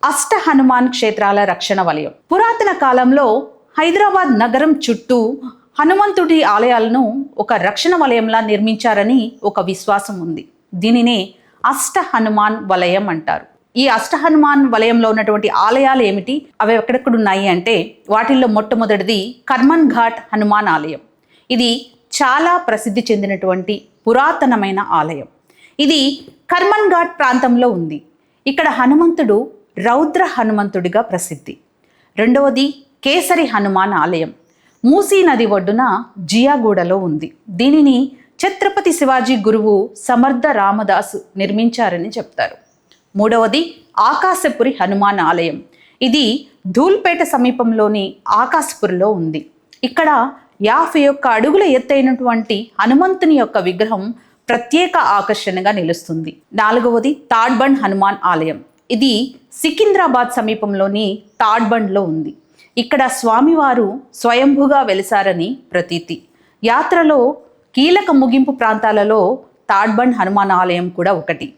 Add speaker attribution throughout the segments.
Speaker 1: అష్ట హనుమాన్ క్షేత్రాల రక్షణ వలయం. పురాతన కాలంలో హైదరాబాద్ నగరం చుట్టూ హనుమంతుడి ఆలయాలను ఒక రక్షణ వలయంలా నిర్మించారని ఒక విశ్వాసం ఉంది. దీనినే అష్ట హనుమాన్ వలయం అంటారు. ఈ అష్ట హనుమాన్ వలయంలో ఉన్నటువంటి ఆలయాలు ఏమిటి, అవి ఎక్కడెక్కడ ఉన్నాయి అంటే వాటిల్లో మొట్టమొదటిది కర్మన్ ఘాట్ హనుమాన్ ఆలయం. ఇది చాలా ప్రసిద్ధి చెందినటువంటి పురాతనమైన ఆలయం. ఇది కర్మన్ ఘాట్ ప్రాంతంలో ఉంది. ఇక్కడ హనుమంతుడు రౌద్ర హనుమంతుడిగా ప్రసిద్ధి. రెండవది కేసరి హనుమాన్ ఆలయం. మూసీ నది ఒడ్డున జియాగూడలో ఉంది. దీనిని ఛత్రపతి శివాజీ గురువు సమర్థ రామదాసు నిర్మించారని చెప్తారు. మూడవది ఆకాశపురి హనుమాన్ ఆలయం. ఇది ధూల్పేట సమీపంలోని ఆకాశపురిలో ఉంది. ఇక్కడ 51 అడుగుల ఎత్తైనటువంటి హనుమంతుని యొక్క విగ్రహం ప్రత్యేక ఆకర్షణగా నిలుస్తుంది. నాలుగవది తాడ్బండ్ హనుమాన్ ఆలయం. ఇది సికింద్రాబాద్ సమీపంలోని తాడ్బండ్లో ఉంది. ఇక్కడ స్వామివారు స్వయంభుగా వెలిసారని ప్రతీతి. యాత్రలో కీలక ముగింపు ప్రాంతాలలో తాడ్బండ్ హనుమాన్ ఆలయం కూడా ఒకటి.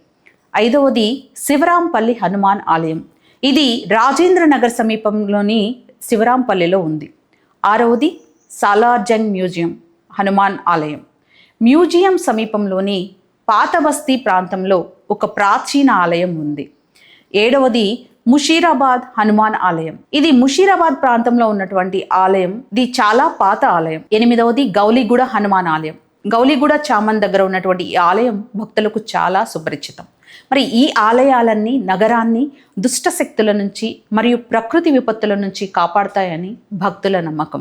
Speaker 1: ఐదవది శివరాంపల్లి హనుమాన్ ఆలయం. ఇది రాజేంద్ర నగర్ సమీపంలోని శివరాంపల్లిలో ఉంది. ఆరవది సాలార్జంగ్ మ్యూజియం హనుమాన్ ఆలయం. మ్యూజియం సమీపంలోని పాత బస్తీ ప్రాంతంలో ఒక ప్రాచీన ఆలయం ఉంది. ఏడవది ముషీరాబాద్ హనుమాన్ ఆలయం. ఇది ముషీరాబాద్ ప్రాంతంలో ఉన్నటువంటి ఆలయం. ఇది చాలా పాత ఆలయం. ఎనిమిదవది గౌలిగూడ హనుమాన్ ఆలయం. గౌలిగూడ చామన్ దగ్గర ఉన్నటువంటి ఈ ఆలయం భక్తులకు చాలా సుపరిచితం. మరి ఈ ఆలయాలన్నీ నగరాన్ని దుష్ట శక్తుల నుంచి మరియు ప్రకృతి విపత్తుల నుంచి కాపాడతాయని భక్తుల నమ్మకం.